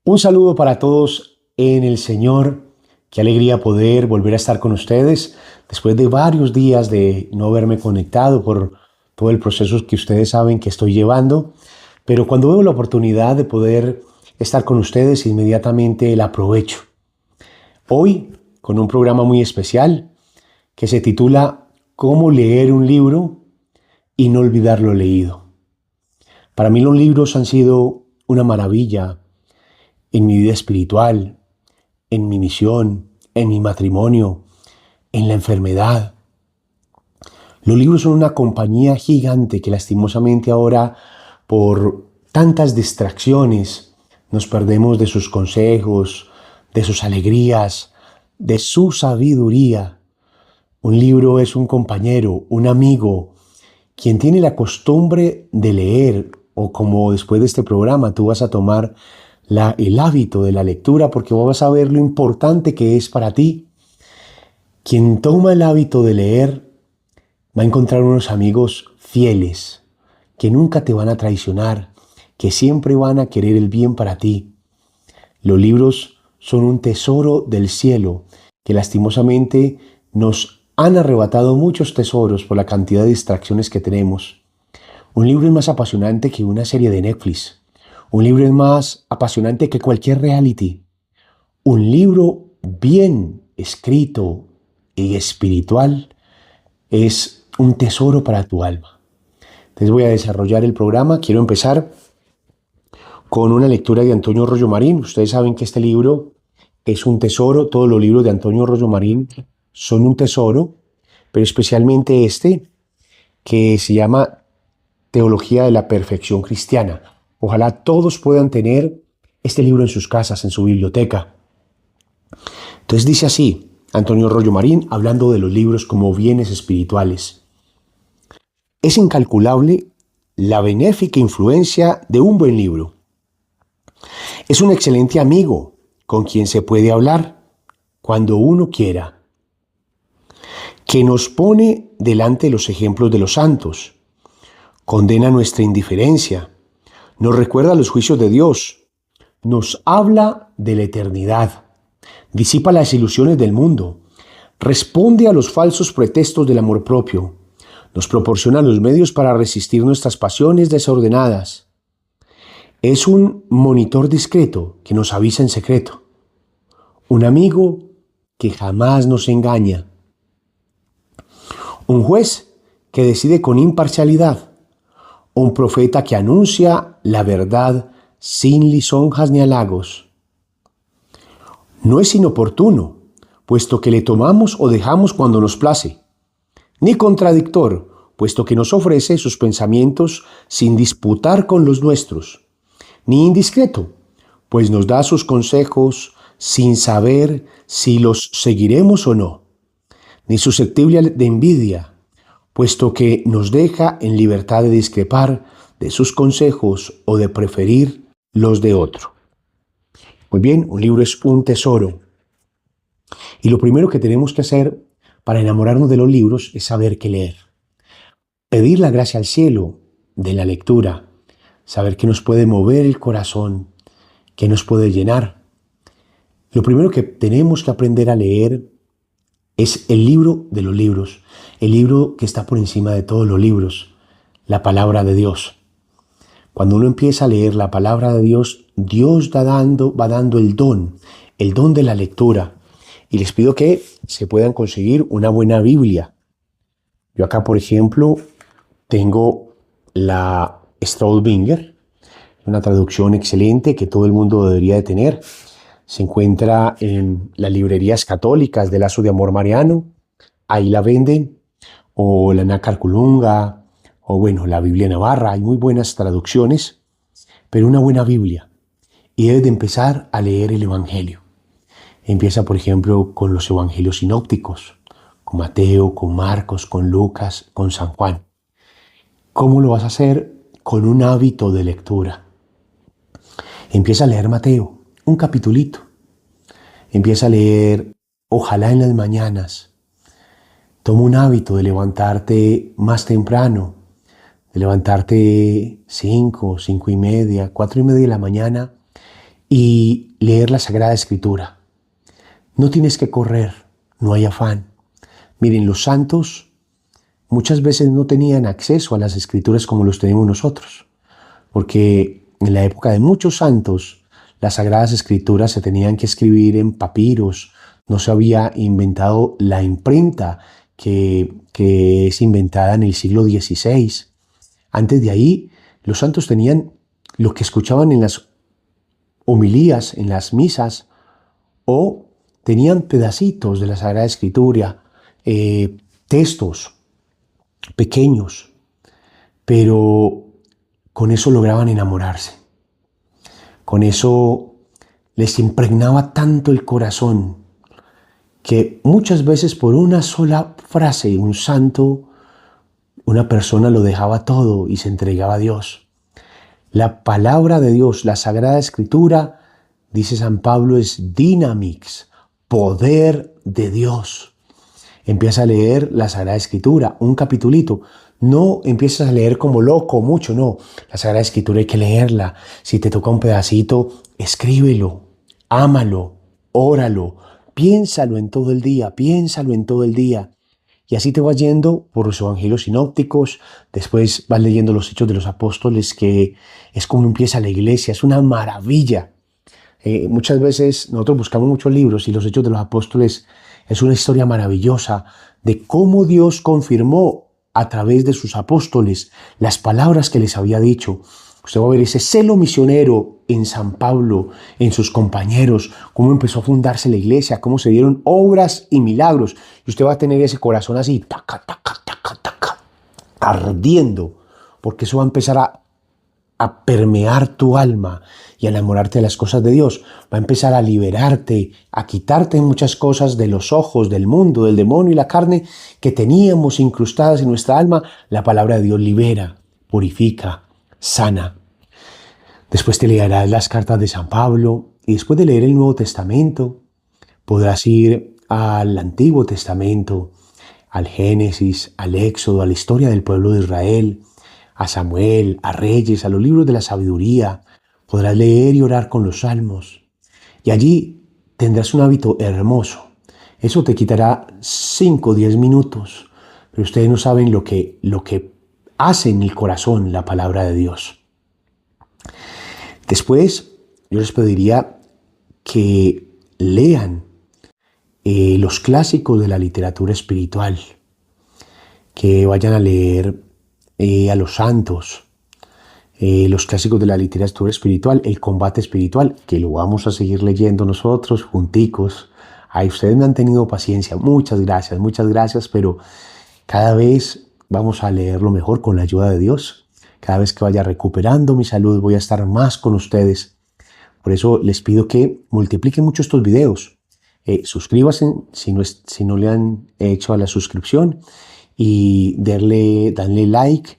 Un saludo para todos en el Señor. Qué alegría poder volver a estar con ustedes después de varios días de no haberme conectado por todo el proceso que ustedes saben que estoy llevando. Pero cuando veo la oportunidad de poder estar con ustedes, inmediatamente la aprovecho. Hoy, con un programa muy especial que se titula ¿Cómo leer un libro y no olvidar lo leído? Para mí los libros han sido una maravilla en mi vida espiritual, en mi misión, en mi matrimonio, en la enfermedad. Los libros son una compañía gigante que lastimosamente ahora, por tantas distracciones, nos perdemos de sus consejos, de sus alegrías, de su sabiduría. Un libro es un compañero, un amigo, quien tiene la costumbre de leer, o como después de este programa tú vas a tomar el hábito de la lectura porque vas a ver lo importante que es para ti. Quien toma el hábito de leer va a encontrar unos amigos fieles, que nunca te van a traicionar, que siempre van a querer el bien para ti. Los libros son un tesoro del cielo que lastimosamente nos han arrebatado muchos tesoros por la cantidad de distracciones que tenemos. Un libro es más apasionante que una serie de Netflix. Un libro es más apasionante que cualquier reality. Un libro bien escrito y espiritual es un tesoro para tu alma. Entonces voy a desarrollar el programa. Quiero empezar con una lectura de Antonio Rollo Marín. Ustedes saben que este libro es un tesoro. Todos los libros de Antonio Rollo Marín son un tesoro, pero especialmente este que se llama Teología de la Perfección Cristiana. Ojalá todos puedan tener este libro en sus casas, en su biblioteca. Entonces dice así, Antonio Rollo Marín, hablando de los libros como bienes espirituales. Es incalculable la benéfica influencia de un buen libro. Es un excelente amigo con quien se puede hablar cuando uno quiera, que nos pone delante los ejemplos de los santos, condena nuestra indiferencia, nos recuerda los juicios de Dios, nos habla de la eternidad, disipa las ilusiones del mundo, responde a los falsos pretextos del amor propio, nos proporciona los medios para resistir nuestras pasiones desordenadas. Es un monitor discreto que nos avisa en secreto, un amigo que jamás nos engaña, un juez que decide con imparcialidad, un profeta que anuncia la verdad sin lisonjas ni halagos. No es inoportuno, puesto que le tomamos o dejamos cuando nos place, ni contradictor, puesto que nos ofrece sus pensamientos sin disputar con los nuestros, ni indiscreto, pues nos da sus consejos sin saber si los seguiremos o no, ni susceptible de envidia, puesto que nos deja en libertad de discrepar de sus consejos o de preferir los de otro. Muy bien, un libro es un tesoro. Y lo primero que tenemos que hacer para enamorarnos de los libros es saber qué leer. Pedir la gracia al cielo de la lectura, saber que nos puede mover el corazón, que nos puede llenar. Lo primero que tenemos que aprender a leer es el libro de los libros, el libro que está por encima de todos los libros, la palabra de Dios. Cuando uno empieza a leer la palabra de Dios, Dios va dando el don de la lectura. Y les pido que se puedan conseguir una buena Biblia. Yo acá, por ejemplo, tengo la Staudinger, una traducción excelente que todo el mundo debería de tener. Se encuentra en las librerías católicas del Lazo de Amor Mariano, ahí la venden, o la Nácar Colunga, o bueno, la Biblia Navarra, hay muy buenas traducciones, pero una buena Biblia. Y debes de empezar a leer el Evangelio. Empieza, por ejemplo, con los Evangelios sinópticos, con Mateo, con Marcos, con Lucas, con San Juan. ¿Cómo lo vas a hacer? Con un hábito de lectura. Empieza a leer Mateo, un capitulito. Empieza a leer, ojalá en las mañanas. Toma un hábito de levantarte más temprano, de levantarte 5, 5:30, 4:30 de la mañana y leer la Sagrada Escritura. No tienes que correr, no hay afán. Miren, los santos muchas veces no tenían acceso a las Escrituras como los tenemos nosotros, porque en la época de muchos santos, las Sagradas Escrituras se tenían que escribir en papiros, no se había inventado la imprenta que es inventada en el siglo XVI. Antes de ahí, los santos tenían lo que escuchaban en las homilías, en las misas, o tenían pedacitos de la Sagrada Escritura, textos pequeños, pero con eso lograban enamorarse. Con eso les impregnaba tanto el corazón que muchas veces por una sola frase, un santo, una persona lo dejaba todo y se entregaba a Dios. La palabra de Dios, la Sagrada Escritura, dice San Pablo, es dynamix, poder de Dios. Empieza a leer la Sagrada Escritura, un capitulito. No empiezas a leer como loco, mucho, no. La Sagrada Escritura hay que leerla. Si te toca un pedacito, escríbelo, ámalo, óralo, piénsalo en todo el día, piénsalo en todo el día. Y así te vas yendo por los evangelios sinópticos, después vas leyendo los Hechos de los Apóstoles, que es como empieza la iglesia, es una maravilla. Muchas veces nosotros buscamos muchos libros y los Hechos de los Apóstoles es una historia maravillosa de cómo Dios confirmó a través de sus apóstoles las palabras que les había dicho. Usted va a ver ese celo misionero en San Pablo, en sus compañeros, cómo empezó a fundarse la iglesia, cómo se dieron obras y milagros. Y usted va a tener ese corazón así, taca, taca, taca, taca, ardiendo, porque eso va a empezar a permear tu alma y a enamorarte de las cosas de Dios. Va a empezar a liberarte, a quitarte muchas cosas de los ojos, del mundo, del demonio y la carne que teníamos incrustadas en nuestra alma. La palabra de Dios libera, purifica, sana. Después te leerás las cartas de San Pablo y después de leer el Nuevo Testamento podrás ir al Antiguo Testamento, al Génesis, al Éxodo, a la historia del pueblo de Israel, a Samuel, a Reyes, a los libros de la sabiduría. Podrás leer y orar con los salmos y allí tendrás un hábito hermoso. Eso te quitará 5 o 10 minutos, pero ustedes no saben lo que hace en el corazón la palabra de Dios. Después, yo les pediría que lean los clásicos de la literatura espiritual, que vayan a leer a los santos, los clásicos de la literatura espiritual, el combate espiritual, que lo vamos a seguir leyendo nosotros junticos. Ay, ustedes me han tenido paciencia, muchas gracias, pero cada vez vamos a leerlo mejor con la ayuda de Dios. Cada vez que vaya recuperando mi salud voy a estar más con ustedes. Por eso les pido que multipliquen mucho estos videos. Suscríbanse si no le han hecho a la suscripción y danle like,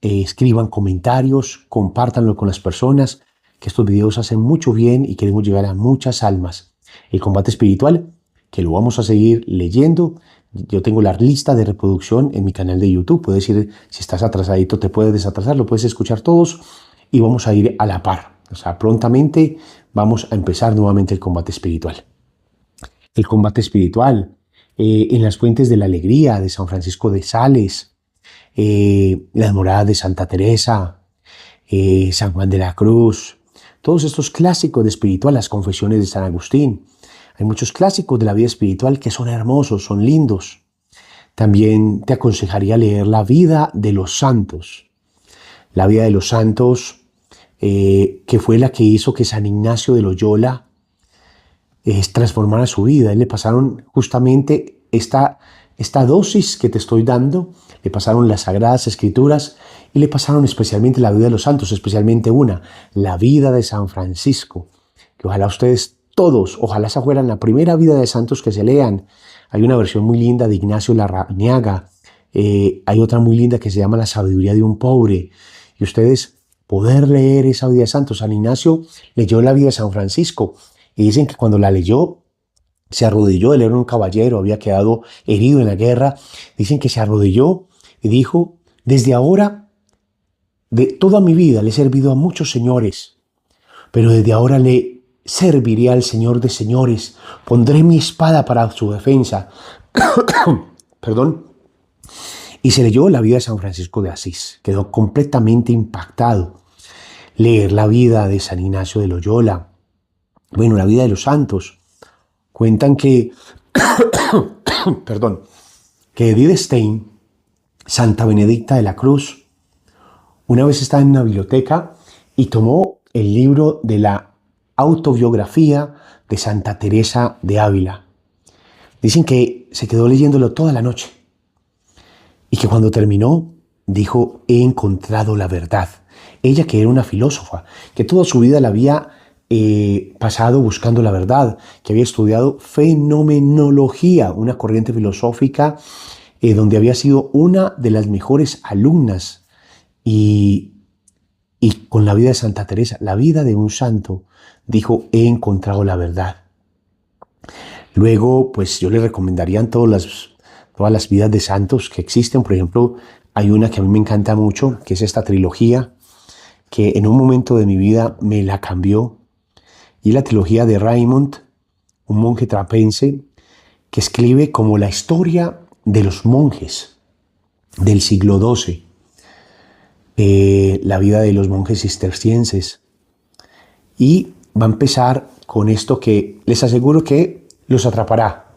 escriban comentarios, compártanlo con las personas, que estos videos hacen mucho bien y queremos llegar a muchas almas. El combate espiritual, que lo vamos a seguir leyendo. Yo tengo la lista de reproducción en mi canal de YouTube. Puedes ir, si estás atrasadito, te puedes desatrasar, lo puedes escuchar todos y vamos a ir a la par. O sea, prontamente vamos a empezar nuevamente el combate espiritual. El combate espiritual en las fuentes de la alegría de San Francisco de Sales, las moradas de Santa Teresa, San Juan de la Cruz, todos estos clásicos de espiritual, las confesiones de San Agustín. Hay muchos clásicos de la vida espiritual que son hermosos, son lindos. También te aconsejaría leer la vida de los santos. La vida de los santos, que fue la que hizo que San Ignacio de Loyola transformara su vida. Le pasaron justamente esta dosis que te estoy dando, le pasaron las Sagradas Escrituras y le pasaron especialmente la vida de los santos, especialmente la vida de San Francisco, que ojalá ustedes todos, ojalá esa fuera la primera vida de santos que se lean. Hay una versión muy linda de Ignacio Larrañaga, hay otra muy linda que se llama La sabiduría de un pobre, y ustedes poder leer esa vida de santos. San Ignacio leyó la vida de San Francisco y dicen que cuando la leyó se arrodilló. Él era un caballero, había quedado herido en la guerra. Dicen que se arrodilló y dijo: desde ahora, de toda mi vida le he servido a muchos señores, pero desde ahora le serviré al Señor de señores, pondré mi espada para su defensa. Perdón. Y se leyó la vida de San Francisco de Asís. Quedó completamente impactado. Leer la vida de San Ignacio de Loyola. Bueno, la vida de los santos. Cuentan que, perdón, que Edith Stein, Santa Benedicta de la Cruz, una vez estaba en una biblioteca y tomó el libro de la autobiografía de Santa Teresa de Ávila. Dicen que se quedó leyéndolo toda la noche y que cuando terminó dijo: he encontrado la verdad. Ella, que era una filósofa, que toda su vida la había pasado buscando la verdad, que había estudiado fenomenología, una corriente filosófica donde había sido una de las mejores alumnas, y con la vida de Santa Teresa, la vida de un santo, dijo: he encontrado la verdad. Luego, pues yo le recomendaría todas las vidas de santos que existen. Por ejemplo, hay una que a mí me encanta mucho, que es esta trilogía, que en un momento de mi vida me la cambió, y la trilogía de Raymond, un monje trapense, que escribe como la historia de los monjes del siglo XII, la vida de los monjes cistercienses. Y va a empezar con esto que les aseguro que los atrapará.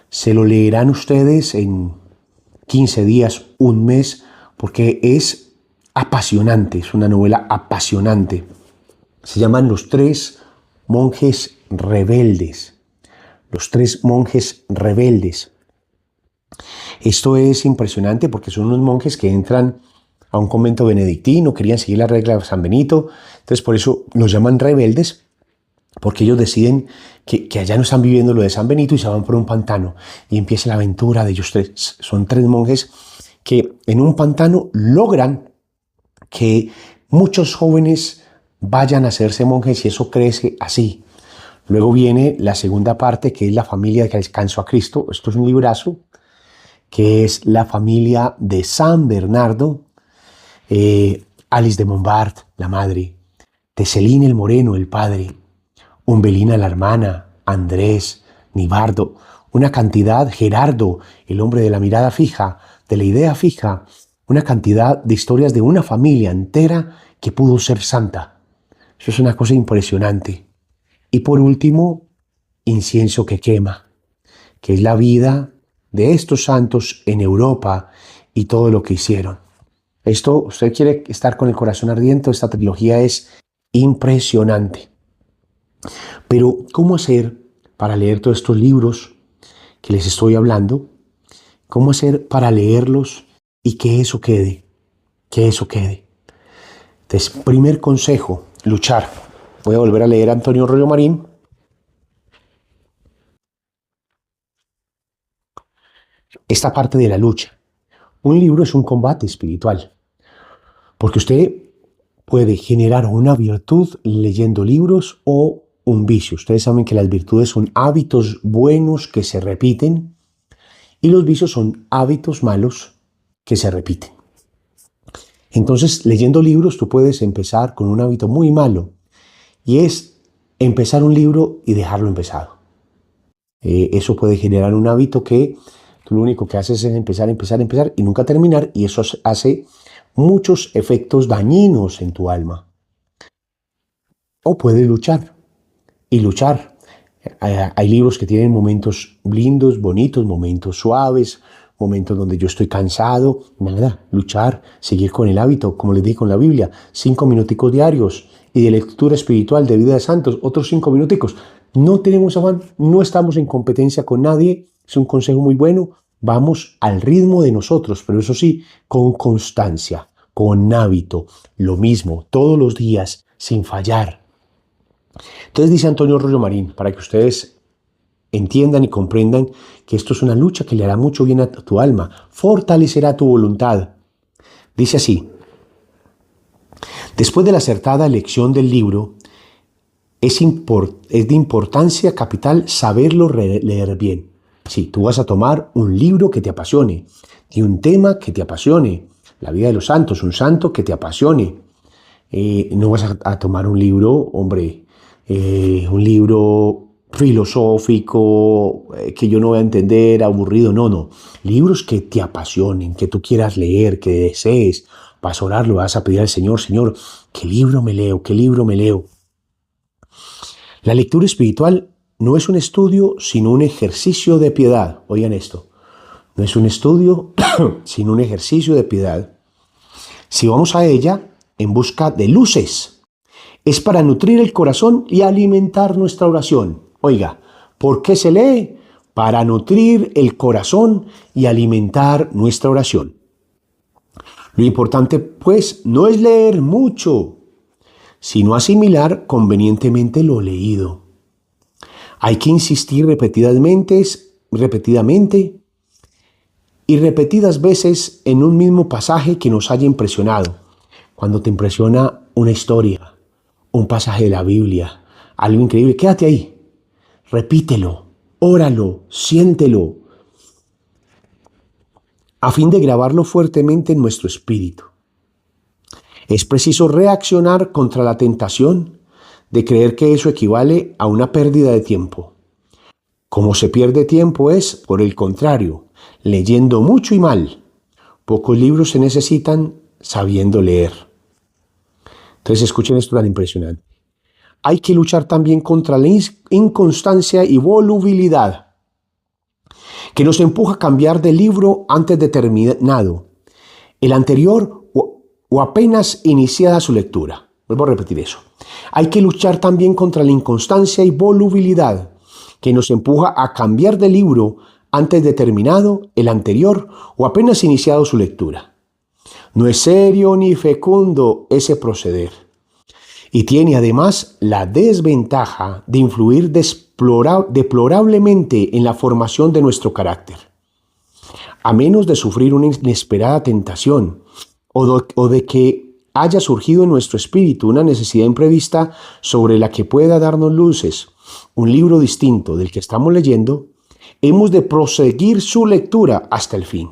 Se lo leerán ustedes en 15 días, un mes, porque es apasionante, es una novela apasionante. Se llaman Los Tres Monjes Rebeldes. Los Tres Monjes Rebeldes. Esto es impresionante porque son unos monjes que entran a un convento benedictino, querían seguir la regla de San Benito, entonces por eso los llaman rebeldes, porque ellos deciden que allá no están viviendo lo de San Benito y se van por un pantano, y empieza la aventura de ellos tres. Son tres monjes que en un pantano logran que muchos jóvenes vayan a hacerse monjes, y eso crece así. Luego viene la segunda parte, que es la familia que alcanzó a Cristo. Esto es un librazo, que es la familia de San Bernardo, Alice de Montbard, la madre, Teselín el Moreno, el padre, Umbelina la hermana, Andrés, Nibardo, una cantidad, Gerardo, el hombre de la mirada fija, de la idea fija, una cantidad de historias de una familia entera que pudo ser santa. Eso es una cosa impresionante. Y por último, Incienso que quema, que es la vida de estos santos en Europa y todo lo que hicieron. Esto, usted quiere estar con el corazón ardiente, esta trilogía es impresionante. Pero, ¿cómo hacer para leer todos estos libros que les estoy hablando? ¿Cómo hacer para leerlos y que eso quede? Que eso quede. Entonces, primer consejo, luchar. Voy a volver a leer a Antonio Rollo Marín. Esta parte de la lucha. Un libro es un combate espiritual, porque usted puede generar una virtud leyendo libros o un vicio. Ustedes saben que las virtudes son hábitos buenos que se repiten y los vicios son hábitos malos que se repiten. Entonces, leyendo libros, tú puedes empezar con un hábito muy malo, y es empezar un libro y dejarlo empezado. Eso puede generar un hábito que tú lo único que haces es empezar y nunca terminar, y eso hace muchos efectos dañinos en tu alma. O puedes luchar y luchar. Hay libros que tienen momentos lindos, bonitos, momentos suaves, momentos donde yo estoy cansado. Nada, luchar, seguir con el hábito, como les dije con la Biblia, 5 minuticos diarios, y de lectura espiritual de vida de santos, otros 5 minuticos. No tenemos afán, no estamos en competencia con nadie, es un consejo muy bueno. Vamos al ritmo de nosotros, pero eso sí, con constancia, con hábito, lo mismo, todos los días, sin fallar. Entonces dice Antonio Rollo Marín, para que ustedes entiendan y comprendan que esto es una lucha que le hará mucho bien a tu alma, fortalecerá tu voluntad. Dice así: después de la acertada elección del libro, es de importancia capital saberlo leer bien. Sí, tú vas a tomar un libro que te apasione, y un tema que te apasione, la vida de los santos, un santo que te apasione. No vas a tomar un libro, hombre, un libro filosófico que yo no voy a entender, aburrido, no, no. Libros que te apasionen, que tú quieras leer, que desees. Vas a orar, lo vas a pedir al Señor, Señor, ¿qué libro me leo? ¿Qué libro me leo? La lectura espiritual no es un estudio, sino un ejercicio de piedad. Oigan esto, no es un estudio, sino un ejercicio de piedad. Si vamos a ella en busca de luces, es para nutrir el corazón y alimentar nuestra oración. Oiga, ¿por qué se lee? Para nutrir el corazón y alimentar nuestra oración. Lo importante, pues, no es leer mucho, sino asimilar convenientemente lo leído. Hay que insistir repetidamente y repetidas veces en un mismo pasaje que nos haya impresionado. Cuando te impresiona una historia, un pasaje de la Biblia, algo increíble, quédate ahí, repítelo, óralo, siéntelo, a fin de grabarlo fuertemente en nuestro espíritu. Es preciso reaccionar contra la tentación de creer que eso equivale a una pérdida de tiempo. Como se pierde tiempo es, por el contrario, leyendo mucho y mal. Pocos libros se necesitan sabiendo leer. Entonces escuchen esto tan impresionante. Hay que luchar también contra la inconstancia y volubilidad, que nos empuja a cambiar de libro antes de terminado, el anterior o apenas iniciada su lectura. Vuelvo a repetir eso. Hay que luchar también contra la inconstancia y volubilidad, que nos empuja a cambiar de libro antes de terminado el anterior o apenas iniciado su lectura. No es serio ni fecundo ese proceder, y tiene además la desventaja de influir deplorablemente en la formación de nuestro carácter. A menos de sufrir una inesperada tentación o de que haya surgido en nuestro espíritu una necesidad imprevista sobre la que pueda darnos luces, un libro distinto del que estamos leyendo, hemos de proseguir su lectura hasta el fin.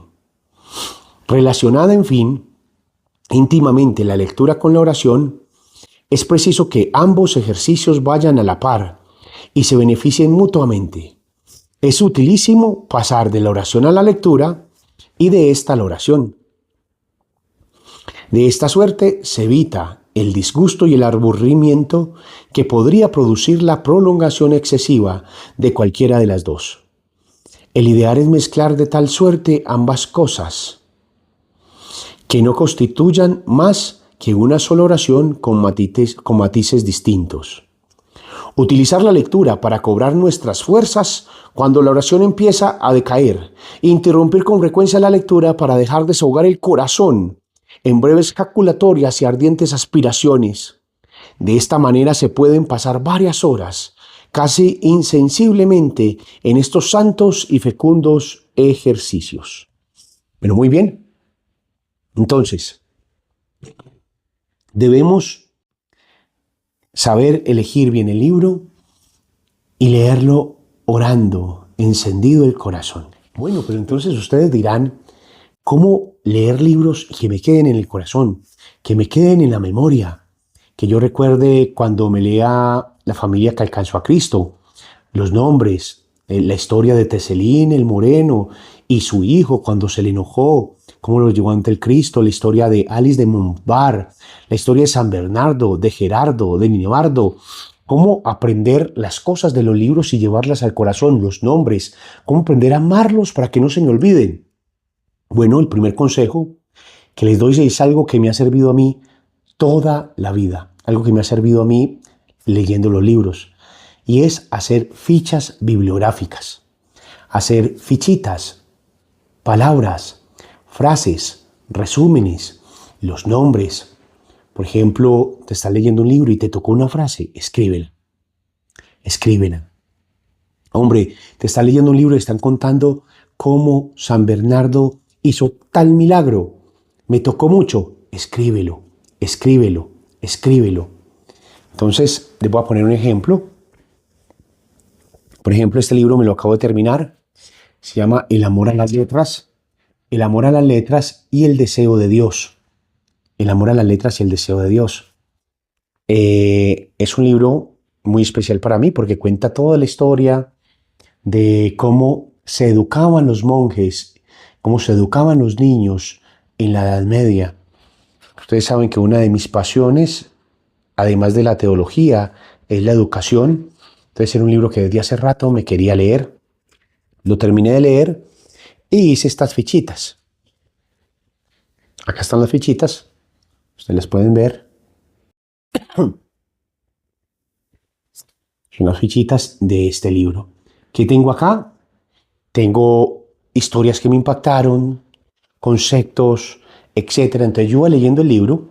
Relacionada, en fin, íntimamente la lectura con la oración, es preciso que ambos ejercicios vayan a la par y se beneficien mutuamente. Es utilísimo pasar de la oración a la lectura y de esta a la oración. De esta suerte se evita el disgusto y el aburrimiento que podría producir la prolongación excesiva de cualquiera de las dos. El ideal es mezclar de tal suerte ambas cosas, que no constituyan más que una sola oración con matices distintos. Utilizar la lectura para cobrar nuestras fuerzas cuando la oración empieza a decaer. Interrumpir con frecuencia la lectura para dejar desahogar el corazón en breves jaculatorias y ardientes aspiraciones. De esta manera se pueden pasar varias horas, casi insensiblemente, en estos santos y fecundos ejercicios. Pero muy bien. Entonces, debemos saber elegir bien el libro y leerlo orando, encendido el corazón. Bueno, pero entonces ustedes dirán, ¿cómo leer libros y que me queden en el corazón, que me queden en la memoria? Que yo recuerde cuando me lea la familia que alcanzó a Cristo, los nombres, la historia de Teselín, el moreno, y su hijo cuando se le enojó, cómo lo llevó ante el Cristo, la historia de Alice de Montbar, la historia de San Bernardo, de Gerardo, de Ninebardo, cómo aprender las cosas de los libros y llevarlas al corazón, los nombres, cómo aprender a amarlos para que no se me olviden. Bueno, el primer consejo que les doy es algo que me ha servido a mí toda la vida, algo que me ha servido a mí leyendo los libros, y es hacer fichas bibliográficas, hacer fichitas, palabras, frases, resúmenes, los nombres. Por ejemplo, te estás leyendo un libro y te tocó una frase, escríbela. Escríbela. Hombre, te estás leyendo un libro y están contando cómo San Bernardo hizo tal milagro. Me tocó mucho. Escríbelo, escríbelo, escríbelo. Entonces, les voy a poner un ejemplo. Por ejemplo, este libro me lo acabo de terminar. Se llama El amor a las letras. El amor a las letras y el deseo de Dios. El amor a las letras y el deseo de Dios. Es un libro muy especial para mí porque cuenta toda la historia de cómo se educaban los monjes, cómo se educaban los niños en la Edad Media. Ustedes saben que una de mis pasiones, además de la teología, es la educación. Entonces era un libro que desde hace rato me quería leer. Lo terminé de leer y hice estas fichitas. Acá están las fichitas. Ustedes las pueden ver. Son las fichitas de este libro. ¿Qué tengo acá? Tengo historias que me impactaron, conceptos, etcétera. Entonces yo iba leyendo el libro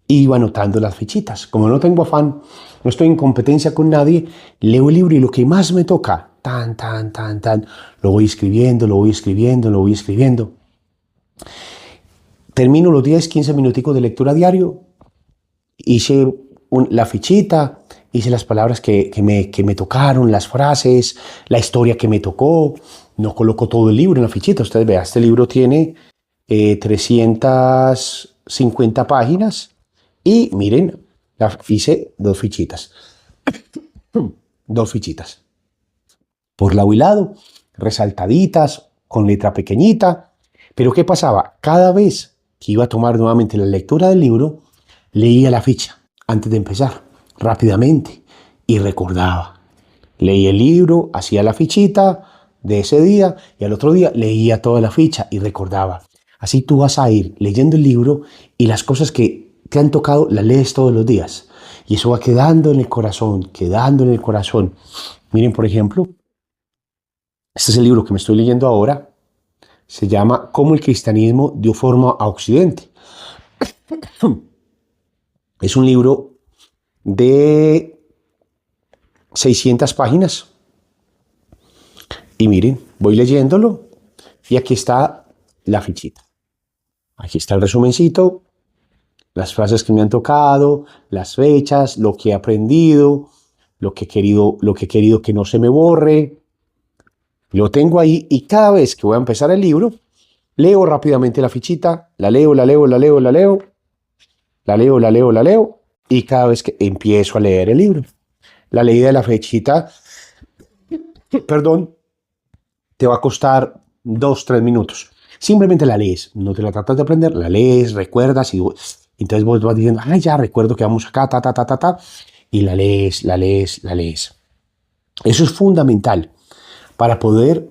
y iba anotando las fichitas. Como no tengo afán, no estoy en competencia con nadie, leo el libro y lo que más me toca, lo voy escribiendo, lo voy escribiendo, lo voy escribiendo. Termino los 10, 15 minuticos de lectura diario, hice la fichita, hice las palabras que me tocaron, las frases, la historia que me tocó. No coloco todo el libro en la fichita. Ustedes vean, este libro tiene 350 páginas y miren, hice dos fichitas. Dos fichitas. Por lado y lado, resaltaditas, con letra pequeñita. Pero ¿qué pasaba? Cada vez que iba a tomar nuevamente la lectura del libro, leía la ficha antes de empezar, rápidamente, y recordaba. Leía el libro, hacía la fichita de ese día y al otro día leía toda la ficha y recordaba. Así tú vas a ir leyendo el libro y las cosas que te han tocado las lees todos los días. Y eso va quedando en el corazón, quedando en el corazón. Miren, por ejemplo, este es el libro que me estoy leyendo ahora. Se llama Cómo el cristianismo dio forma a Occidente. Es un libro de 600 páginas. Y miren, voy leyéndolo y aquí está la fichita. Aquí está el resumencito, las frases que me han tocado, las fechas, lo que he aprendido, lo que he querido que no se me borre. Lo tengo ahí y cada vez que voy a empezar el libro, leo rápidamente la fichita, la leo, y cada vez que empiezo a leer el libro. La leída de la fichita, perdón, te va a costar 2-3 minutos. Simplemente la lees, no te la tratas de aprender, la lees, recuerdas y entonces vos vas diciendo, ay, ya recuerdo que vamos acá, y la lees. Eso es fundamental para poder,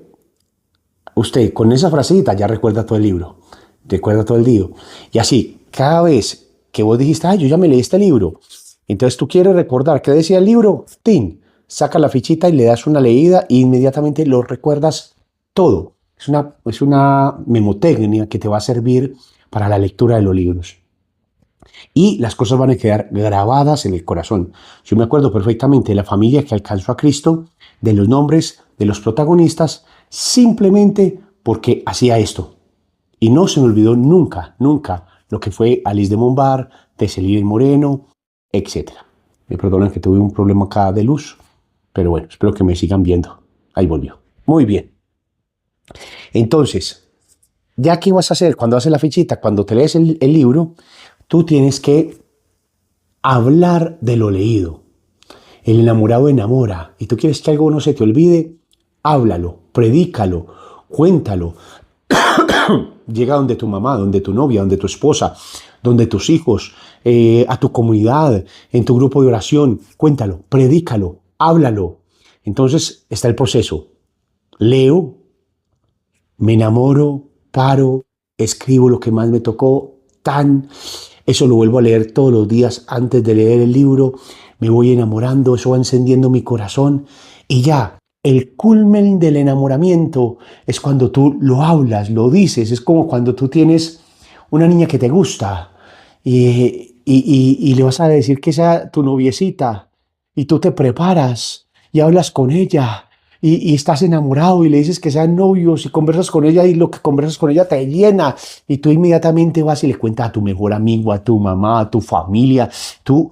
usted con esa frasecita ya recuerda todo el libro, recuerda todo el día. Y así, cada vez que vos dijiste, ay, yo ya me leí este libro, entonces tú quieres recordar qué decía el libro, ¡tin! Saca la fichita y le das una leída e inmediatamente lo recuerdas todo. Es una memotecnia que te va a servir para la lectura de los libros. Y las cosas van a quedar grabadas en el corazón. Yo me acuerdo perfectamente de la familia que alcanzó a Cristo, de los nombres de los protagonistas, simplemente porque hacía esto. Y no se me olvidó nunca lo que fue Alice de Montbar, Teselín Moreno, etc. Me perdonan que tuve un problema acá de luz, pero bueno, espero que me sigan viendo. Ahí volvió. Muy bien. Entonces, ¿ya qué vas a hacer cuando haces la fichita? Cuando te lees el libro, tú tienes que hablar de lo leído. El enamorado enamora. Y tú quieres que algo no se te olvide, háblalo, predícalo, cuéntalo. Llega donde tu mamá, donde tu novia, donde tu esposa, donde tus hijos, a tu comunidad, en tu grupo de oración. Cuéntalo, predícalo, háblalo. Entonces está el proceso. Leo, me enamoro, paro, escribo lo que más me tocó, eso lo vuelvo a leer todos los días antes de leer el libro, me voy enamorando, eso va encendiendo mi corazón y ya, el culmen del enamoramiento es cuando tú lo hablas, lo dices, es como cuando tú tienes una niña que te gusta y le vas a decir que sea tu noviecita y tú te preparas y hablas con ella y estás enamorado y le dices que sean novios y conversas con ella y lo que conversas con ella te llena y tú inmediatamente vas y le cuentas a tu mejor amigo, a tu mamá, a tu familia. Tú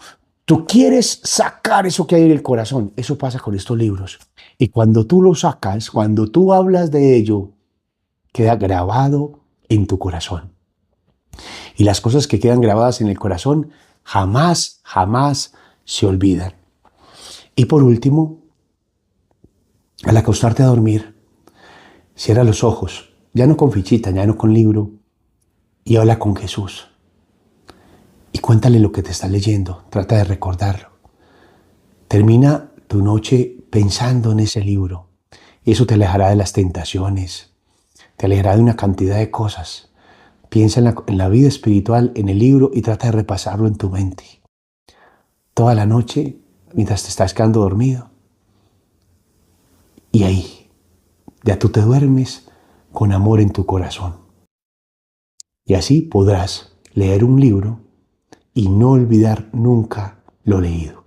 quieres sacar eso que hay en el corazón. Eso pasa con estos libros. Y cuando tú lo sacas, cuando tú hablas de ello, queda grabado en tu corazón. Y las cosas que quedan grabadas en el corazón jamás se olvidan. Y por último, al acostarte a dormir, cierra los ojos, ya no con fichita, ya no con libro, y habla con Jesús. Y cuéntale lo que te está leyendo, trata de recordarlo. Termina tu noche pensando en ese libro. Y eso te alejará de las tentaciones, te alejará de una cantidad de cosas. Piensa en la vida espiritual, en el libro, y trata de repasarlo en tu mente. Toda la noche, mientras te estás quedando dormido. Y ahí, ya tú te duermes con amor en tu corazón. Y así podrás leer un libro y no olvidar nunca lo leído.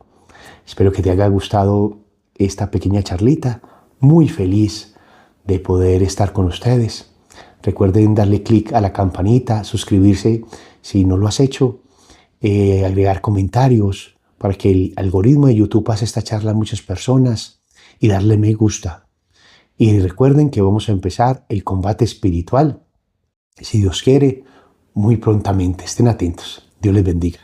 Espero que te haya gustado esta pequeña charlita. Muy feliz de poder estar con ustedes. Recuerden darle clic a la campanita, suscribirse si no lo has hecho, agregar comentarios para que el algoritmo de YouTube pase esta charla a muchas personas y darle me gusta. Y recuerden que vamos a empezar el combate espiritual, si Dios quiere, muy prontamente. Estén atentos. Dios les bendiga.